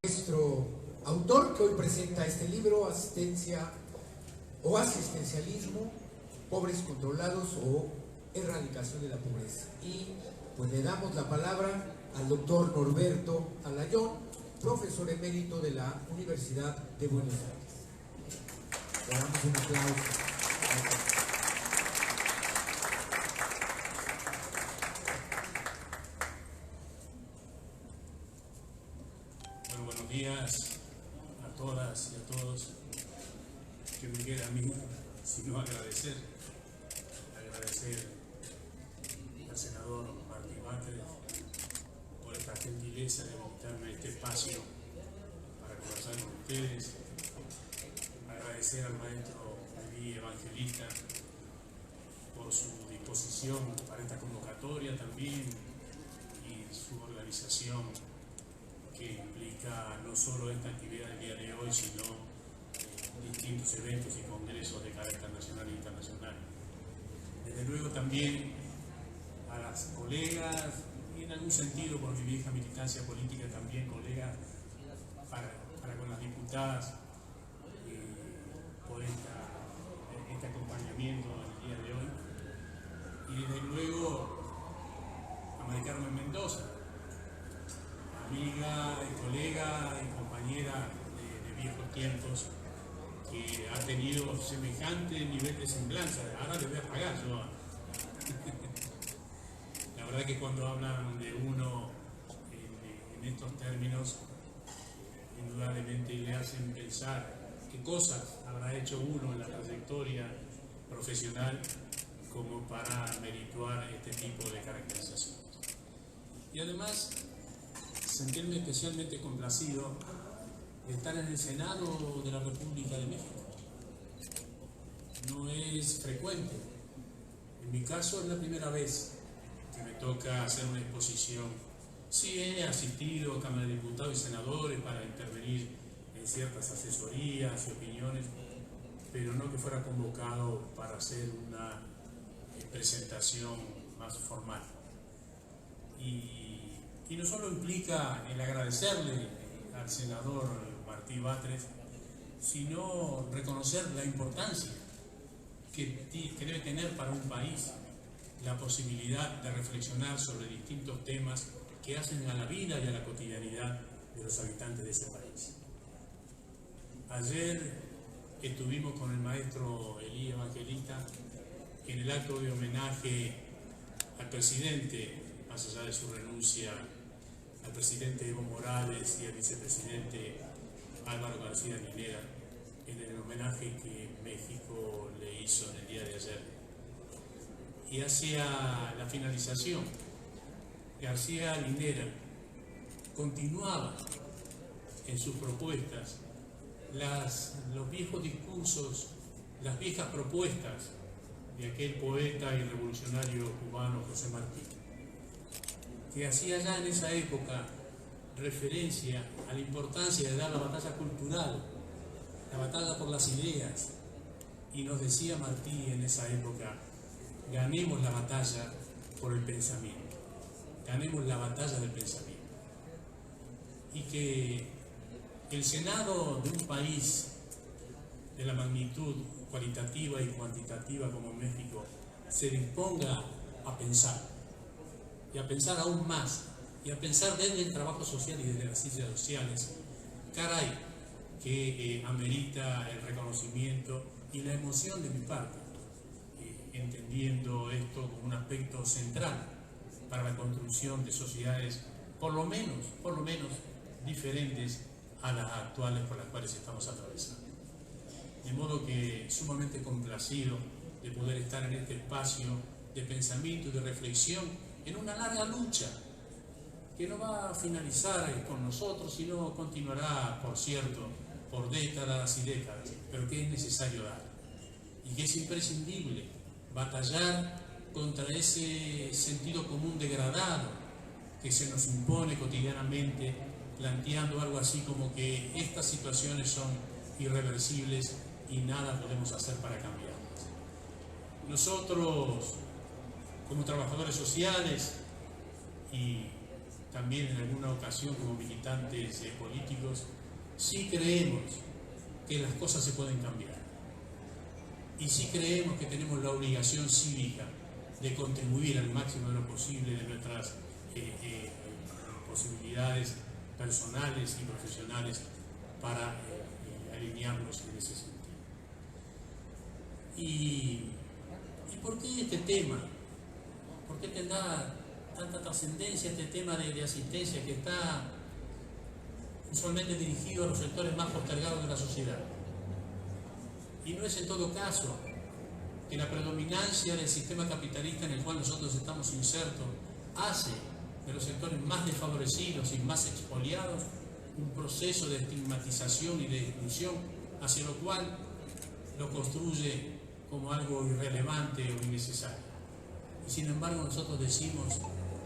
Nuestro autor que hoy presenta este libro, Asistencia o Asistencialismo, Pobres Controlados o Erradicación de la Pobreza. Y pues le damos la palabra al doctor Norberto Alayón, profesor emérito de la Universidad de Buenos Aires. Le damos un aplauso. Buenos días a todas y a todos. Que me queda a mí sino agradecer al senador Martí Batres por esta gentileza de invitarme a este espacio para conversar con ustedes. Agradecer al maestro Elí Evangelista por su disposición para esta convocatoria también y su organización, que implica no solo esta actividad del día de hoy, sino distintos eventos y congresos de carácter nacional e internacional. Desde luego también a las colegas, y en algún sentido por mi vieja militancia política también colegas, para con las diputadas, por este acompañamiento en el día de hoy. Y desde luego a María Carmen Mendoza, amiga y colega y compañera de viejos tiempos, que ha tenido semejante nivel de semblanza. Ahora le voy a pagar yo. La verdad que cuando hablan de uno en estos términos, indudablemente le hacen pensar qué cosas habrá hecho uno en la trayectoria profesional como para merituar este tipo de caracterizaciones. Y además, sentirme especialmente complacido de estar en el Senado de la República de México. No es frecuente. En mi caso es la primera vez que me toca hacer una exposición. Sí he asistido a Cámara de Diputados y Senadores para intervenir en ciertas asesorías y opiniones, pero no que fuera convocado para hacer una presentación más formal. Y no solo implica el agradecerle al senador Martí Batres, sino reconocer la importancia que debe tener para un país la posibilidad de reflexionar sobre distintos temas que hacen a la vida y a la cotidianidad de los habitantes de ese país. Ayer estuvimos con el maestro Elí Evangelista en el acto de homenaje al presidente, más allá de su renuncia, al presidente Evo Morales y al vicepresidente Álvaro García Linera, en el homenaje que México le hizo en el día de ayer. Y hacia la finalización, García Linera continuaba en sus propuestas los viejos discursos, las viejas propuestas de aquel poeta y revolucionario cubano José Martí, que hacía ya en esa época referencia a la importancia de dar la batalla cultural, la batalla por las ideas, y nos decía Martí en esa época: ganemos la batalla por el pensamiento, ganemos la batalla del pensamiento. Y que el Senado de un país de la magnitud cualitativa y cuantitativa como México se disponga a pensar, y a pensar aún más, y a pensar desde el trabajo social y desde las ciencias sociales, caray, que amerita el reconocimiento y la emoción de mi parte, entendiendo esto como un aspecto central para la construcción de sociedades por lo menos diferentes a las actuales por las cuales estamos atravesando. De modo que sumamente complacido de poder estar en este espacio de pensamiento y de reflexión en una larga lucha que no va a finalizar con nosotros, sino continuará, por cierto, por décadas y décadas, pero que es necesario dar y que es imprescindible batallar contra ese sentido común degradado que se nos impone cotidianamente, planteando algo así como que estas situaciones son irreversibles y nada podemos hacer para cambiarlas. Nosotros, como trabajadores sociales y también en alguna ocasión como militantes políticos, sí creemos que las cosas se pueden cambiar. Y sí creemos que tenemos la obligación cívica de contribuir al máximo de lo posible de nuestras posibilidades personales y profesionales para alinearnos en ese sentido. ¿Y por qué este tema? ¿Por qué tendrá tanta trascendencia este tema de asistencia que está usualmente dirigido a los sectores más postergados de la sociedad? Y no es en todo caso que la predominancia del sistema capitalista en el cual nosotros estamos insertos hace de los sectores más desfavorecidos y más expoliados un proceso de estigmatización y de exclusión, hacia lo cual lo construye como algo irrelevante o innecesario. Y sin embargo nosotros decimos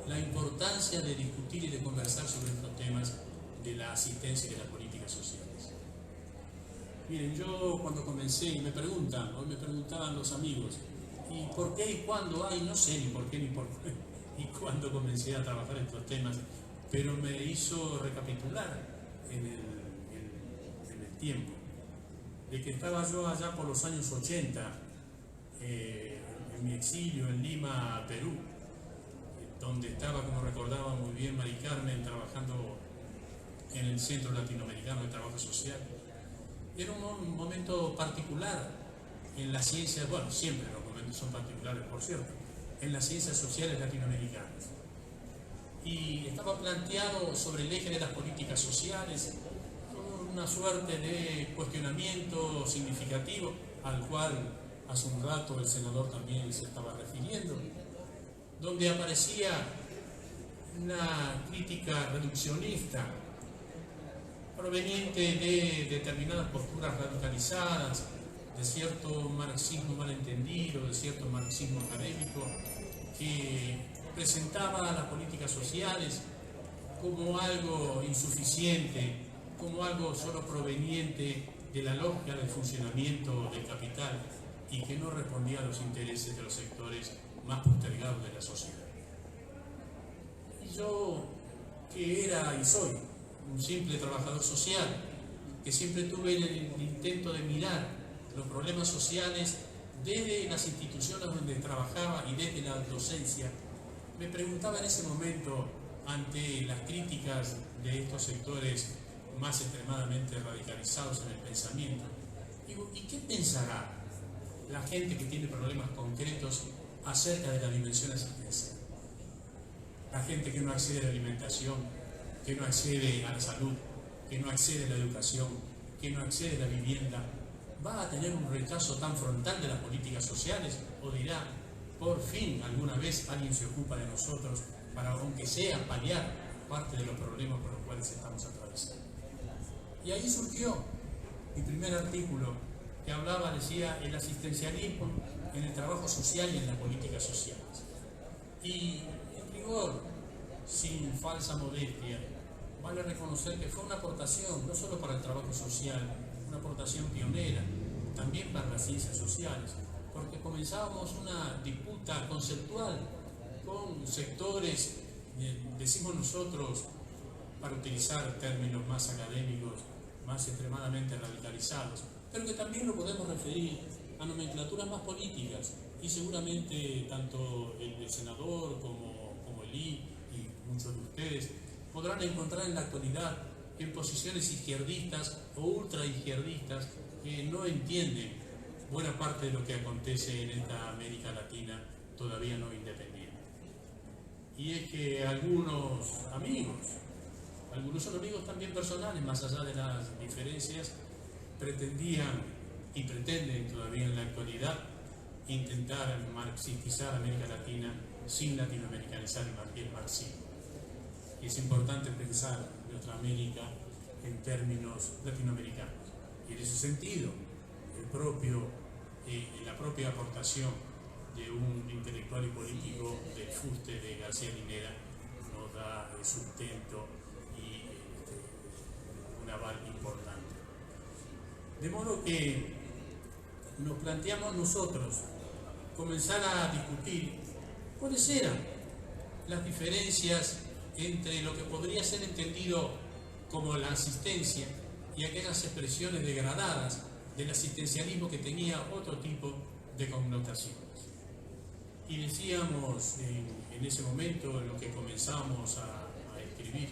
la importancia de discutir y de conversar sobre estos temas de la asistencia y de las políticas sociales. Miren, yo cuando comencé, y me preguntaban los amigos, ¿y por qué y cuándo? No sé ni por qué ni por qué, y cuándo comencé a trabajar estos temas, pero me hizo recapitular en el tiempo, de que estaba yo allá por los años 80, en mi exilio en Lima, Perú, donde estaba, como recordaba muy bien Mari Carmen, trabajando en el Centro Latinoamericano de Trabajo Social. Era un momento particular en las ciencias, bueno, siempre los momentos son particulares, por cierto, en las ciencias sociales latinoamericanas. Y estaba planteado sobre el eje de las políticas sociales, una suerte de cuestionamiento significativo al cual hace un rato el senador también se estaba refiriendo, donde aparecía una crítica reduccionista proveniente de determinadas posturas radicalizadas, de cierto marxismo malentendido, de cierto marxismo académico, que presentaba a las políticas sociales como algo insuficiente, como algo solo proveniente de la lógica del funcionamiento del capital y que no respondía a los intereses de los sectores más postergados de la sociedad. Y yo, que era y soy un simple trabajador social, que siempre tuve el intento de mirar los problemas sociales desde las instituciones donde trabajaba y desde la docencia, me preguntaba en ese momento, ante las críticas de estos sectores más extremadamente radicalizados en el pensamiento, digo, ¿y qué pensará la gente que tiene problemas concretos acerca de la dimensión asistencial? La gente que no accede a la alimentación, que no accede a la salud, que no accede a la educación, que no accede a la vivienda, ¿va a tener un rechazo tan frontal de las políticas sociales? ¿O dirá, por fin alguna vez alguien se ocupa de nosotros para, aunque sea, paliar parte de los problemas por los cuales estamos atravesando? Y ahí surgió mi primer artículo, que hablaba, decía, el asistencialismo en el trabajo social y en las políticas sociales. Y en rigor, sin falsa modestia, vale reconocer que fue una aportación no solo para el trabajo social, una aportación pionera, también para las ciencias sociales, porque comenzábamos una disputa conceptual con sectores, decimos nosotros, para utilizar términos más académicos, más extremadamente radicalizados, pero que también lo podemos referir a nomenclaturas más políticas, y seguramente tanto el senador como el I y muchos de ustedes podrán encontrar en la actualidad en posiciones izquierdistas o ultraizquierdistas que no entienden buena parte de lo que acontece en esta América Latina todavía no independiente. Y es que algunos son amigos también personales, más allá de las diferencias, pretendían y pretenden todavía en la actualidad intentar marxistizar América Latina sin latinoamericanizar el marxismo. Y es importante pensar nuestra América en términos latinoamericanos. Y en ese sentido, la propia aportación de un intelectual y político del fuste de García Linera nos da sustento y un aval importante. De modo que nos planteamos nosotros comenzar a discutir cuáles eran las diferencias entre lo que podría ser entendido como la asistencia y aquellas expresiones degradadas del asistencialismo que tenía otro tipo de connotaciones. Y decíamos en ese momento, en lo que comenzamos a escribir,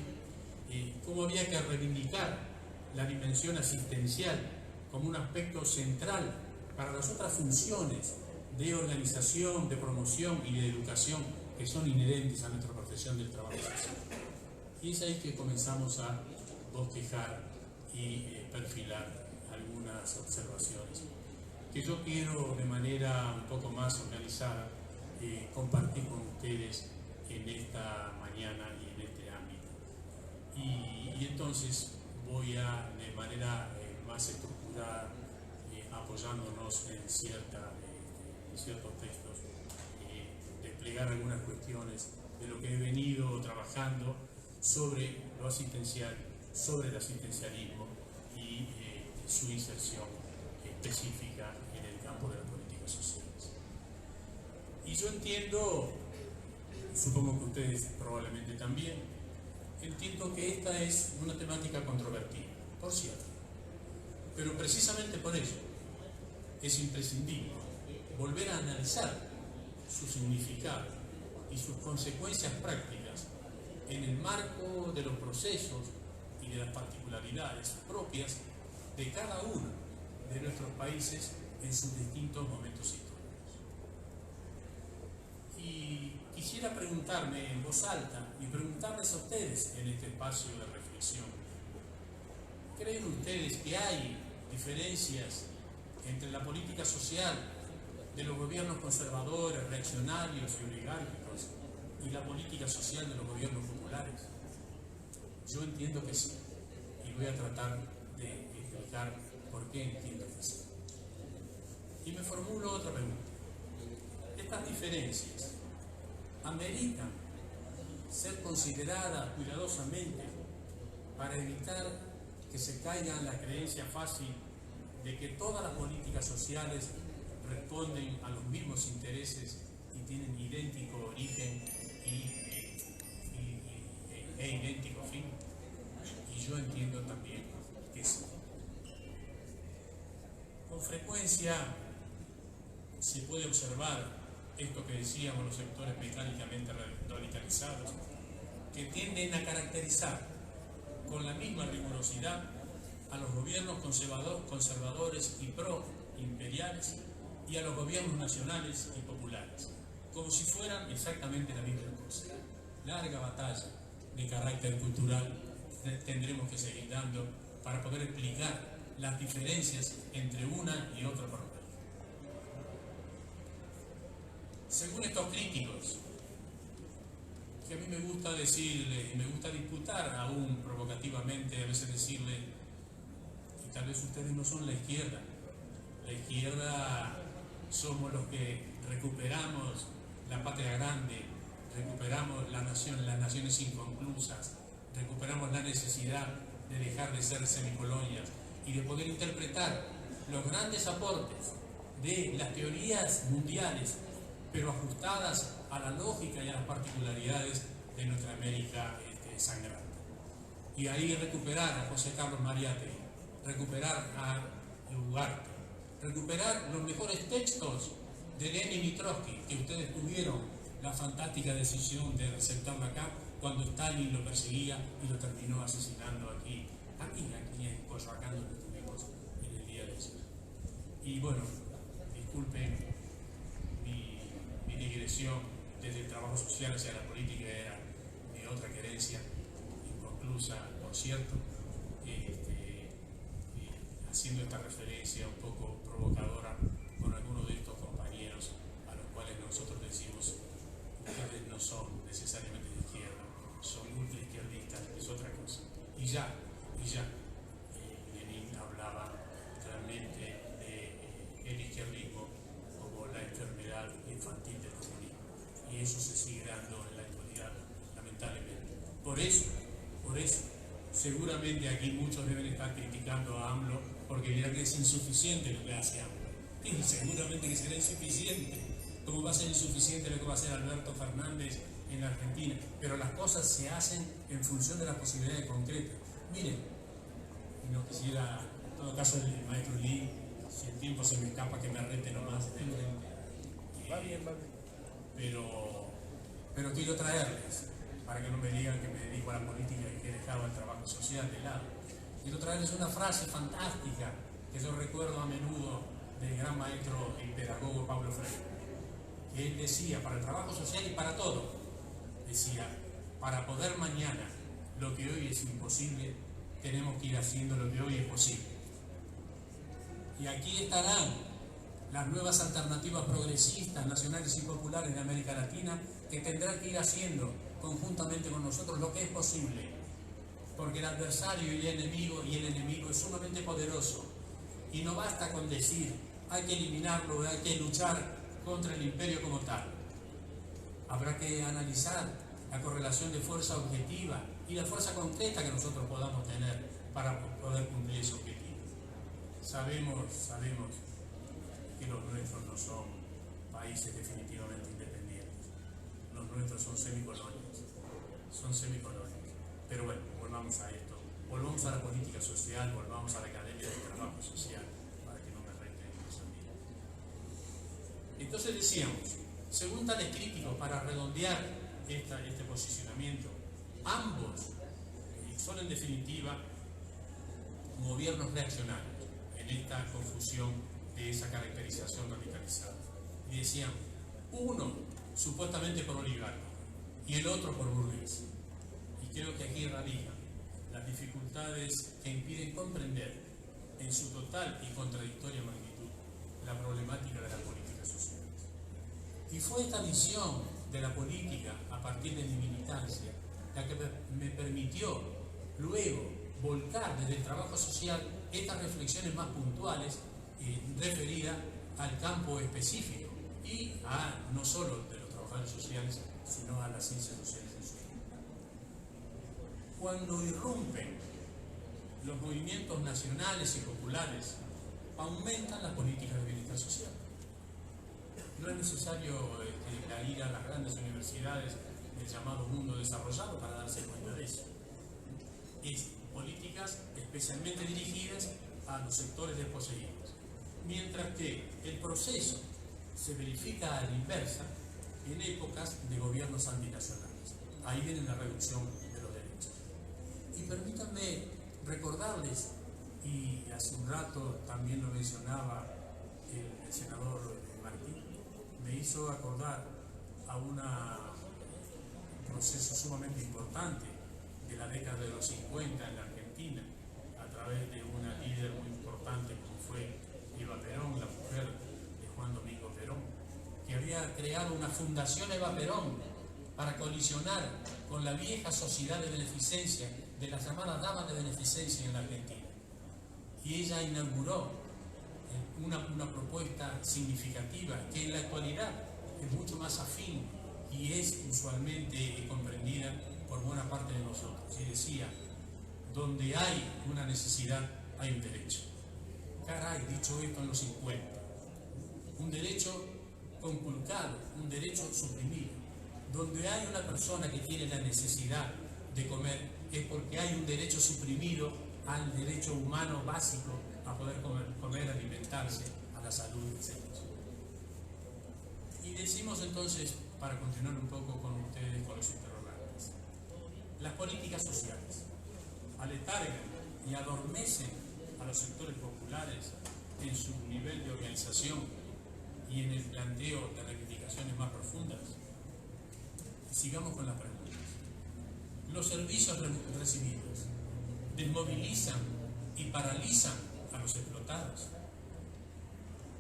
cómo había que reivindicar la dimensión asistencial como un aspecto central para las otras funciones de organización, de promoción y de educación que son inherentes a nuestra profesión del trabajo social. Y es ahí que comenzamos a bosquejar y perfilar algunas observaciones que yo quiero de manera un poco más organizada compartir con ustedes en esta mañana y en este ámbito. Y entonces voy a, de manera más estructurada, apoyándonos en ciertos textos, desplegar algunas cuestiones de lo que he venido trabajando sobre lo asistencial, sobre el asistencialismo y su inserción específica en el campo de las políticas sociales. Y yo entiendo, supongo que ustedes probablemente también, entiendo que esta es una temática controvertida, por cierto, pero precisamente por ello es imprescindible volver a analizar su significado y sus consecuencias prácticas en el marco de los procesos y de las particularidades propias de cada uno de nuestros países en sus distintos momentos históricos. Y quisiera preguntarme en voz alta y preguntarles a ustedes en este espacio de reflexión, ¿creen ustedes que hay diferencias entre la política social de los gobiernos conservadores, reaccionarios y oligárquicos y la política social de los gobiernos populares? Yo entiendo que sí, y voy a tratar de explicar por qué entiendo que sí. Y me formulo otra pregunta. Estas diferencias ameritan ser consideradas cuidadosamente para evitar que se caiga en la creencia fácil de que todas las políticas sociales responden a los mismos intereses y tienen idéntico origen e idéntico fin. Y yo entiendo también que sí. Con frecuencia se puede observar esto que decíamos, los sectores mecánicamente radicalizados, que tienden a caracterizar con la misma rigurosidad a los gobiernos conservadores y pro-imperiales y a los gobiernos nacionales y populares, como si fueran exactamente la misma cosa. Larga batalla de carácter cultural tendremos que seguir dando para poder explicar las diferencias entre una y otra propuesta. Según estos críticos, que a mí me gusta decirle, me gusta disputar aún provocativamente, a veces decirle, y tal vez ustedes no son la izquierda somos los que recuperamos la patria grande, recuperamos las naciones inconclusas, recuperamos la necesidad de dejar de ser semicolonias y de poder interpretar los grandes aportes de las teorías mundiales, pero ajustadas a la lógica y a las particularidades de nuestra América sangrante. Y ahí recuperar a José Carlos Mariátegui, recuperar a Ugarte, recuperar los mejores textos de Lenin y Trotsky, que ustedes tuvieron la fantástica decisión de receptarlo acá cuando Stalin lo perseguía y lo terminó asesinando aquí en Coyoacán, donde estuvimos en el día de ayer. Y bueno, disculpen mi digresión desde el trabajo social hacia la política, era mi otra querencia, inconclusa, por cierto, haciendo esta referencia un poco provocadora con algunos de estos compañeros a los cuales nosotros decimos, ustedes no son necesariamente de izquierda, son ultraizquierdistas, es otra cosa. Y ya, Lenin hablaba realmente del izquierdismo como la enfermedad infantil del comunismo. Y eso se sigue dando en la actualidad, lamentablemente. Por eso, seguramente aquí muchos deben estar criticando a AMLO porque dirán que es insuficiente lo que hace AMLO. Y seguramente que será insuficiente. ¿Cómo va a ser insuficiente lo que va a hacer Alberto Fernández en la Argentina, pero las cosas se hacen en función de las posibilidades concretas. Miren, y no quisiera, en todo caso, el maestro Lee, si el tiempo se me escapa, que me rete nomás de frente. Va bien. Pero quiero traerles, para que no me digan que me dedico a la política y que he dejado el trabajo social de lado, quiero traerles una frase fantástica que yo recuerdo a menudo del gran maestro y pedagogo Pablo Freire, que él decía, para el trabajo social y para todo, decía, para poder mañana lo que hoy es imposible, tenemos que ir haciendo lo que hoy es posible. Y aquí estarán las nuevas alternativas progresistas, nacionales y populares de América Latina, que tendrán que ir haciendo conjuntamente con nosotros lo que es posible, porque el adversario y el enemigo es sumamente poderoso, y no basta con decir hay que eliminarlo, hay que luchar contra el imperio como tal. Habrá que analizar la correlación de fuerza objetiva y la fuerza concreta que nosotros podamos tener para poder cumplir ese objetivo. Sabemos que los nuestros no son países definitivamente independientes. Los nuestros son semicolonias. Pero bueno, volvamos a esto. Volvamos a la política social, volvamos a la Academia del Trabajo Social, para que no me reten los amigos. Entonces decíamos, según tales críticos, para redondear este posicionamiento, ambos son en definitiva gobiernos reaccionarios en esta confusión de esa caracterización radicalizada. Y decían, uno supuestamente por oligarca y el otro por burgués. Y creo que aquí radican las dificultades que impiden comprender en su total y contradictoria magnitud la problemática de las políticas sociales. Y fue esta visión de la política a partir de mi militancia la que me permitió luego volcar desde el trabajo social estas reflexiones más puntuales referidas al campo específico y a no solo de los trabajadores sociales, sino a las ciencias sociales en su conjunto. Cuando irrumpen los movimientos nacionales y populares, aumentan las políticas de bienestar social. No es necesario ir a las grandes universidades del llamado mundo desarrollado para darse cuenta de eso. Es políticas especialmente dirigidas a los sectores desposeídos, mientras que el proceso se verifica a la inversa en épocas de gobiernos antinacionales. Ahí viene la reducción de los derechos. Y permítanme recordarles, y hace un rato también lo mencionaba el senador Martín, me hizo acordar a un proceso sumamente importante de la década de los 50 en la Argentina, a través de una líder muy importante como fue Eva Perón, la mujer de Juan Domingo Perón, que había creado una fundación Eva Perón para colisionar con la vieja sociedad de beneficencia, de las llamadas damas de beneficencia en la Argentina. Y ella inauguró una propuesta significativa que en la actualidad es mucho más afín y es usualmente comprendida por buena parte de nosotros. Y decía, donde hay una necesidad, hay un derecho. Caray, dicho esto en los 50, un derecho conculcado, un derecho suprimido. Donde hay una persona que tiene la necesidad de comer, es porque hay un derecho suprimido al derecho humano básico a poder comer, alimentarse, a la salud, etc. Y decimos entonces, para continuar un poco con ustedes, con los interrogantes, las políticas sociales aletargan y adormecen a los sectores populares en su nivel de organización y en el planteo de reivindicaciones más profundas. Sigamos con las preguntas. Los servicios recibidos desmovilizan y paralizan a los explotados,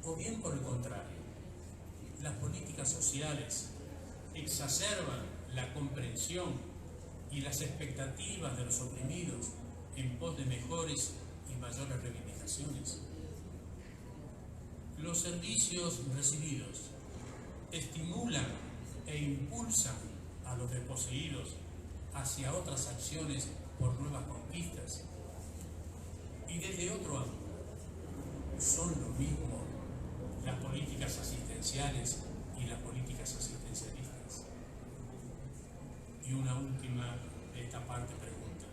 o bien por el contrario, las políticas sociales exacerban la comprensión y las expectativas de los oprimidos en pos de mejores y mayores reivindicaciones. Los servicios recibidos estimulan e impulsan a los desposeídos hacia otras acciones por nuevas conquistas. Y desde otro ángulo, son lo mismo las políticas asistenciales y las políticas asistencialistas. Y una última de esta parte pregunta: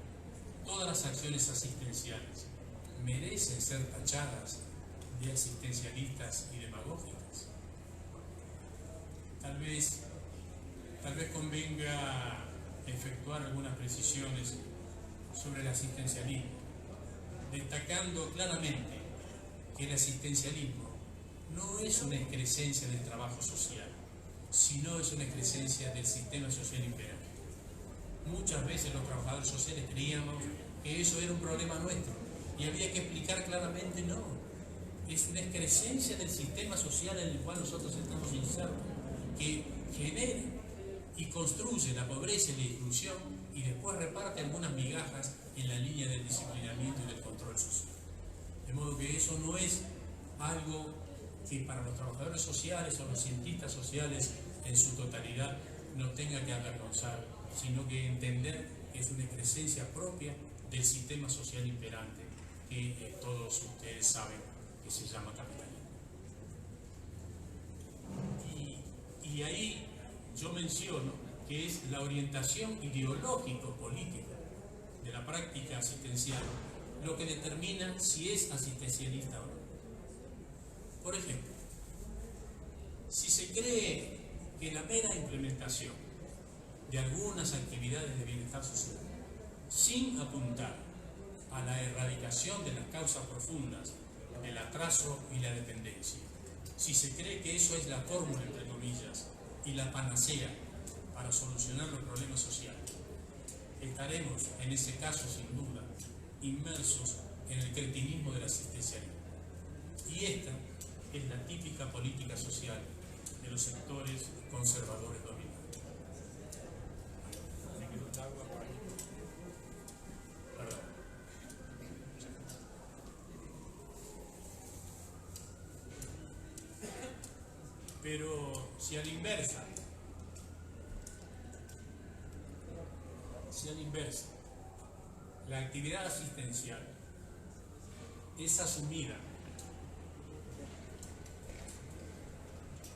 ¿todas las acciones asistenciales merecen ser tachadas de asistencialistas y demagógicas? Tal vez convenga efectuar algunas precisiones sobre el asistencialismo, destacando claramente que el asistencialismo no es una excrescencia del trabajo social, sino es una excrescencia del sistema social imperante. Muchas veces los trabajadores sociales creíamos que eso era un problema nuestro y había que explicar claramente: no, es una excrescencia del sistema social en el cual nosotros estamos insertos, que genera y construye la pobreza y la exclusión y después reparte algunas migajas en la línea del disciplinamiento y del control social. De modo que eso no es algo que para los trabajadores sociales o los cientistas sociales en su totalidad nos tenga que avergonzar, sino que entender que es una excrescencia propia del sistema social imperante que todos ustedes saben que se llama capitalismo. Y ahí yo menciono que es la orientación ideológico-política de la práctica asistencial lo que determina si es asistencialista o no. Por ejemplo, si se cree que la mera implementación de algunas actividades de bienestar social, sin apuntar a la erradicación de las causas profundas del atraso y la dependencia, si se cree que eso es la fórmula, entre comillas, y la panacea para solucionar los problemas sociales, estaremos en ese caso sin duda inmersos en el cretinismo del asistencialismo. Y esta es la típica política social de los sectores conservadores dominantes. Perdón. Pero si a la inversa, la actividad asistencial es asumida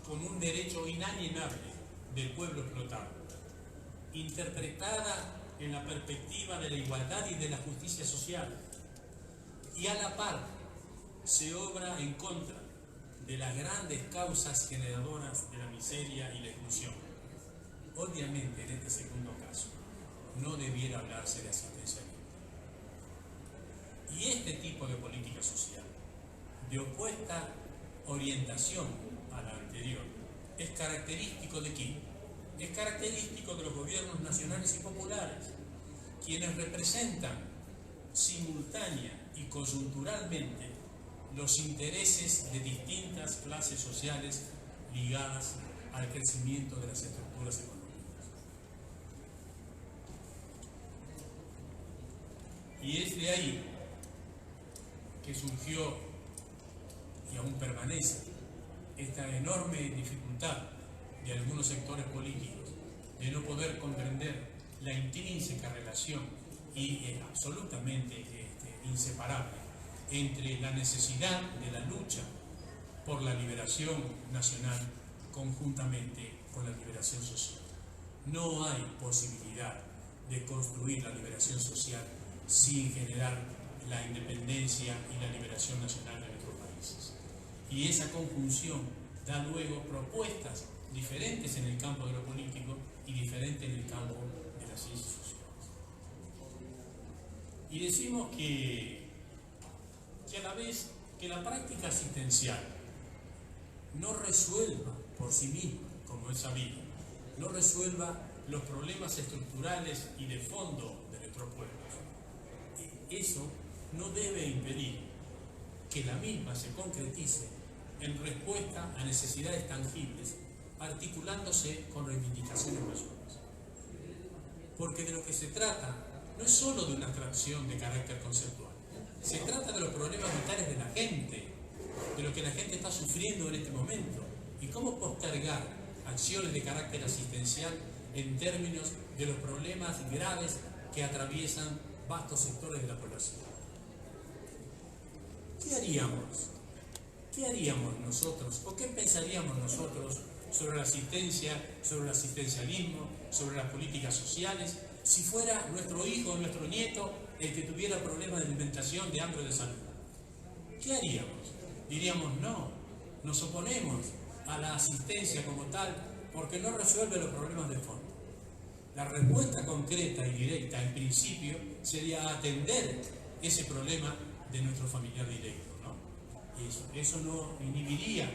como un derecho inalienable del pueblo explotado, interpretada en la perspectiva de la igualdad y de la justicia social, y a la par se obra en contra de las grandes causas generadoras de la miseria y la exclusión. Obviamente, en este segundo caso, no debiera hablarse de asistencialismo. Y este tipo de política social, de opuesta orientación a la anterior, es característico ¿de quién? Es característico de los gobiernos nacionales y populares, quienes representan simultánea y coyunturalmente los intereses de distintas clases sociales ligadas al crecimiento de las estructuras económicas. Y es de ahí que surgió y aún permanece esta enorme dificultad de algunos sectores políticos de no poder comprender la intrínseca relación y absolutamente inseparable entre la necesidad de la lucha por la liberación nacional conjuntamente con la liberación social. No hay posibilidad de construir la liberación social sin generar la independencia y la liberación nacional de nuestros países. Y esa conjunción da luego propuestas diferentes en el campo de lo político y diferentes en el campo de las ciencias sociales. Y decimos que a la vez que la práctica asistencial no resuelva por sí misma, como es sabido, no resuelva los problemas estructurales y de fondo de nuestros pueblos, eso no debe impedir que la misma se concretice en respuesta a necesidades tangibles, articulándose con reivindicaciones mayores. Porque de lo que se trata no es solo de una abstracción de carácter conceptual, se trata de los problemas vitales de la gente, de lo que la gente está sufriendo en este momento, y cómo postergar acciones de carácter asistencial en términos de los problemas graves que atraviesan vastos sectores de la población. ¿Qué haríamos ¿qué haríamos nosotros o qué pensaríamos nosotros sobre la asistencia, sobre el asistencialismo, sobre las políticas sociales, si fuera nuestro hijo o nuestro nieto el que tuviera problemas de alimentación, de hambre o de salud? ¿Qué haríamos? Diríamos no, nos oponemos a la asistencia como tal porque no resuelve los problemas de fondo. La respuesta concreta y directa, en principio, sería atender ese problema de nuestro familiar directo, ¿no? Y eso no inhibiría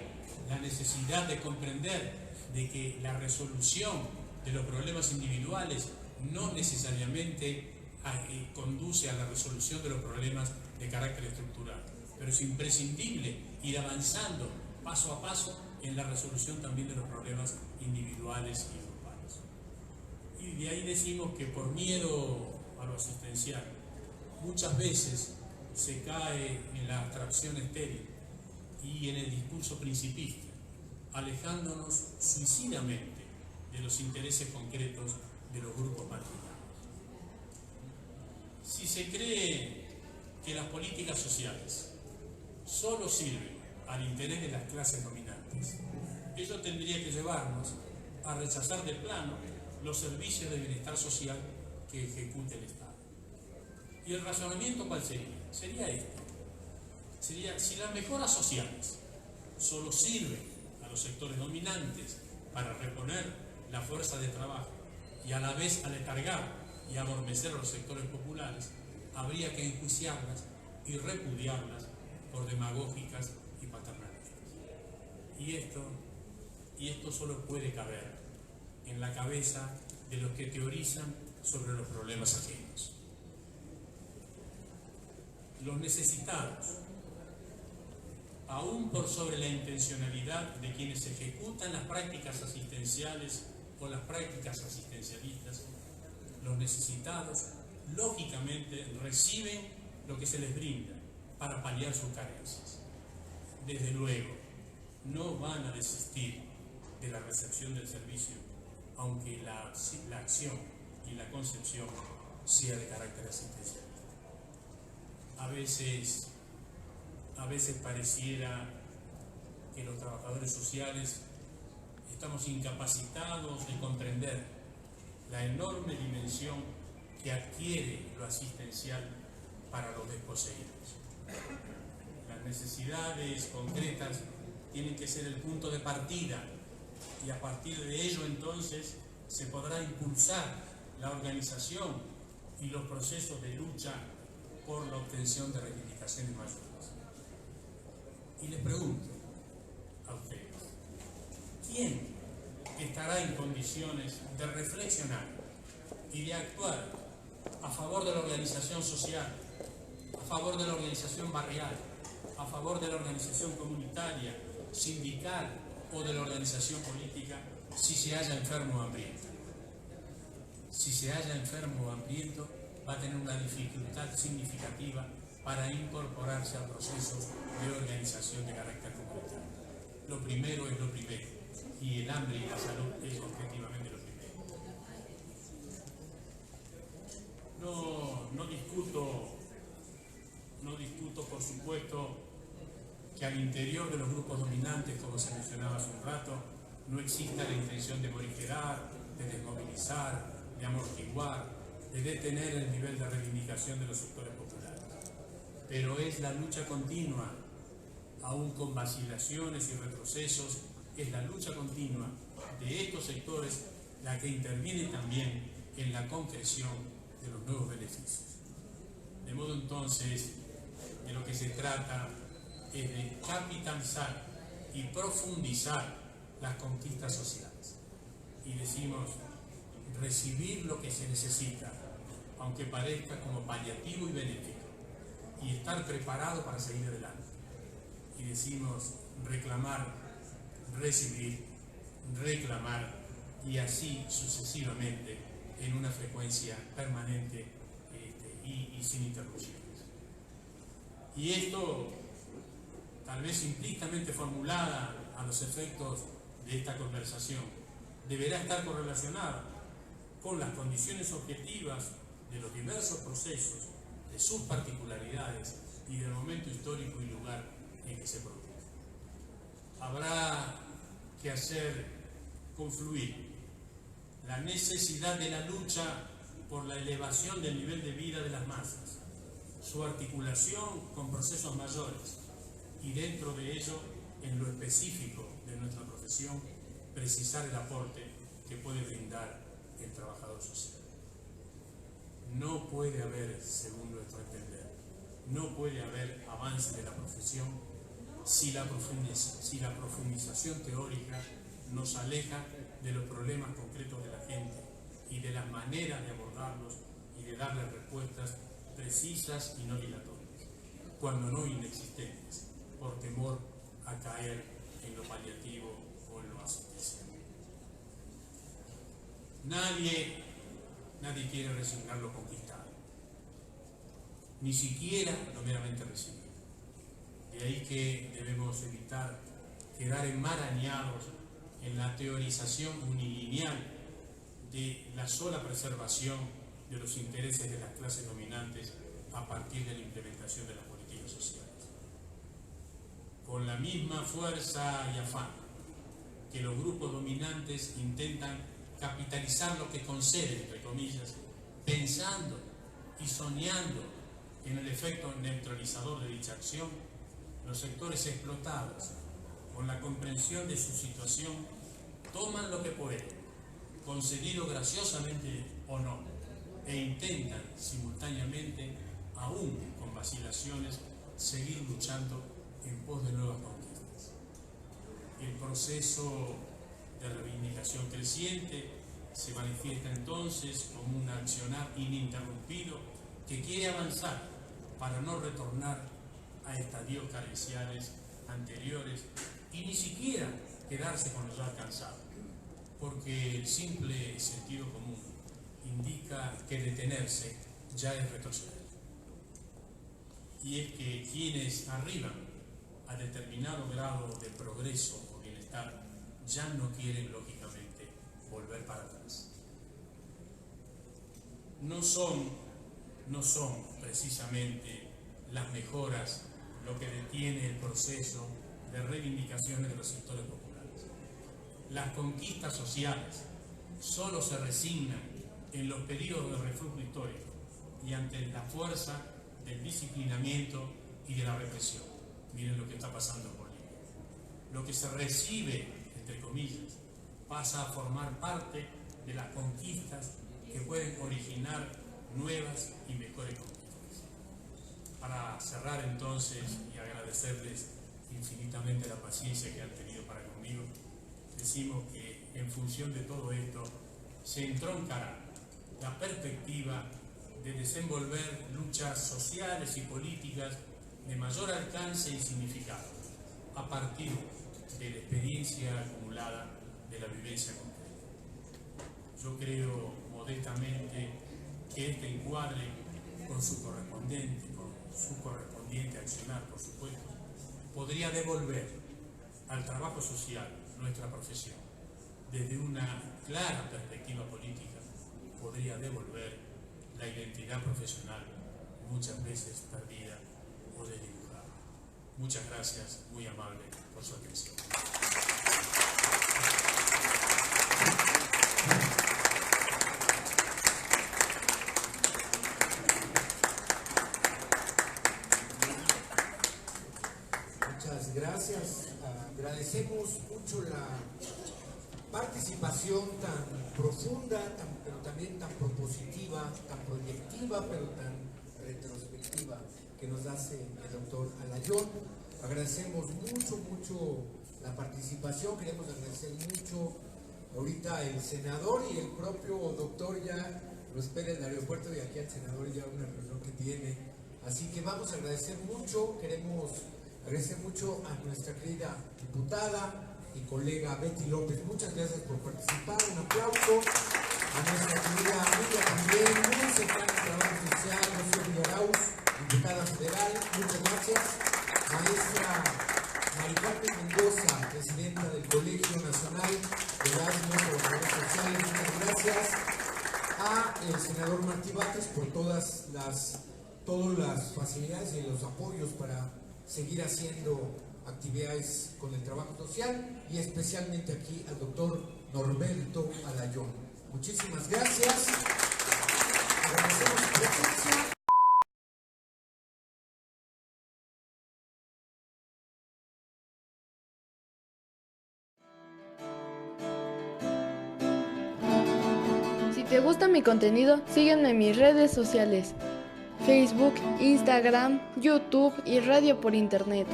la necesidad de comprender de que la resolución de los problemas individuales no necesariamente conduce a la resolución de los problemas de carácter estructural, pero es imprescindible ir avanzando paso a paso en la resolución también de los problemas individuales y grupales. Y de ahí decimos que por miedo a lo asistencial muchas veces se cae en la abstracción estéril y en el discurso principista, alejándonos suicidamente de los intereses concretos de los grupos marginados. Si se cree que las políticas sociales solo sirven al interés de las clases dominantes, ello tendría que llevarnos a rechazar de plano los servicios de bienestar social que ejecute el Estado. ¿Y el razonamiento cuál sería? Sería este. Sería, si las mejoras sociales solo sirven a los sectores dominantes para reponer la fuerza de trabajo y a la vez aletargar y adormecer a los sectores populares, habría que enjuiciarlas y repudiarlas por demagógicas y paternalistas. Y esto solo puede caber en la cabeza de los que teorizan sobre los problemas ajenos. Los necesitados, aún por sobre la intencionalidad de quienes ejecutan las prácticas asistenciales o las prácticas asistencialistas, los necesitados lógicamente reciben lo que se les brinda para paliar sus carencias. Desde luego, no van a desistir de la recepción del servicio, aunque la acción y la concepción sea de carácter asistencial. A veces pareciera que los trabajadores sociales estamos incapacitados de comprender la enorme dimensión que adquiere lo asistencial para los desposeídos. Las necesidades concretas tienen que ser el punto de partida y a partir de ello entonces se podrá impulsar la organización y los procesos de lucha por la obtención de reivindicaciones mayores. Y les pregunto a ustedes, ¿quién estará en condiciones de reflexionar y de actuar a favor de la organización social, a favor de la organización barrial, a favor de la organización comunitaria, sindical o de la organización política si se halla enfermo o hambriento? Si se halla enfermo o hambriento, va a tener una dificultad significativa para incorporarse a procesos de organización de carácter comunitario. Lo primero es lo primero, y el hambre y la salud es objetivamente lo primero. No discuto, por supuesto, que al interior de los grupos dominantes, como se mencionaba hace un rato, no exista la intención de morigerar, de desmovilizar, de amortiguar, de detener el nivel de reivindicación de los sectores populares. Pero es la lucha continua, aún con vacilaciones y retrocesos, es la lucha continua de estos sectores la que interviene también en la concreción de los nuevos beneficios. De modo entonces, de lo que se trata es de capitalizar y profundizar las conquistas sociales. Y decimos, recibir lo que se necesita, aunque parezca como paliativo y benéfico, y estar preparado para seguir adelante. Y decimos, reclamar, recibir, reclamar, y así sucesivamente en una frecuencia permanente y sin interrupciones. Y esto, tal vez implícitamente formulada a los efectos de esta conversación, deberá estar correlacionada con las condiciones objetivas de los diversos procesos, de sus particularidades y del momento histórico y lugar en que se produce. habrá que hacer confluir la necesidad de la lucha por la elevación del nivel de vida de las masas, su articulación con procesos mayores y dentro de ello, en lo específico de nuestra profesión, precisar el aporte que puede brindar el trabajador social. No puede haber, según nuestro entender, no puede haber avance de la profesión si la profundización teórica nos aleja de los problemas concretos de la gente y de las maneras de abordarlos y de darles respuestas precisas y no dilatorias, cuando no inexistentes, por temor a caer en lo paliativo o en lo asistencial. Nadie quiere resignar lo conquistado, ni siquiera lo meramente recibido. De ahí que debemos evitar quedar enmarañados en la teorización unilineal de la sola preservación de los intereses de las clases dominantes a partir de la implementación de las políticas sociales. Con la misma fuerza y afán que los grupos dominantes intentan capitalizar lo que conceden, entre comillas, pensando y soñando en el efecto neutralizador de dicha acción, los sectores explotados, con la comprensión de su situación, toman lo que pueden, concedido graciosamente o no, e intentan simultáneamente, aún con vacilaciones, seguir luchando en pos de nuevas conquistas. El proceso de reivindicación creciente se manifiesta entonces como un accionar ininterrumpido que quiere avanzar para no retornar a estadios carenciales anteriores y ni siquiera quedarse con lo ya alcanzado, porque el simple sentido común indica que detenerse ya es retroceder. Y es que quienes arriban a determinado grado de progreso o bienestar ya no quieren lógicamente volver para atrás. No son precisamente las mejoras lo que detiene el proceso de reivindicaciones de los sectores populares. Las conquistas sociales solo se resignan en los periodos de reflujo histórico y ante la fuerza del disciplinamiento y de la represión. Miren lo que está pasando en Bolivia. Lo que se recibe, entre comillas, pasa a formar parte de las conquistas que pueden originar nuevas y mejores conquistas. Para cerrar entonces y agradecerles infinitamente la paciencia que han tenido para conmigo, decimos que en función de todo esto se entroncará la perspectiva de desenvolver luchas sociales y políticas de mayor alcance y significado a partir de la experiencia acumulada de la vivencia concreta. Yo creo modestamente que este encuadre con su correspondiente accionar, por supuesto, podría devolver al trabajo social nuestra profesión. Desde una clara perspectiva política, podría devolver la identidad profesional, muchas veces perdida o desdibujada. Muchas gracias, muy amable, por su atención. Muchas gracias. Agradecemos mucho la participación tan profunda, pero también tan propositiva, tan proyectiva, pero tan retrospectiva que nos hace el doctor Alayón. Agradecemos mucho la participación, queremos agradecer mucho ahorita el senador y el propio doctor ya lo espera en el aeropuerto y aquí al senador ya una reunión que tiene. Así que vamos a agradecer mucho, queremos agradecer mucho a nuestra querida diputada y colega Betty López. Muchas gracias por participar. Un aplauso a nuestra querida amiga también, muy cercana al trabajo social, Rocío Villarauz, diputada federal. Muchas gracias. Maestra Maricarmen Mendoza, presidenta del Colegio Nacional de Trabajadores Sociales. Muchas gracias. A el senador Martí Batres por todas las facilidades y los apoyos para seguir haciendo actividades con el trabajo social y especialmente aquí al doctor Norberto Alayón. Muchísimas gracias. Agradecemos su presencia. Si te gusta mi contenido, sígueme en mis redes sociales: Facebook, Instagram, YouTube y radio por internet.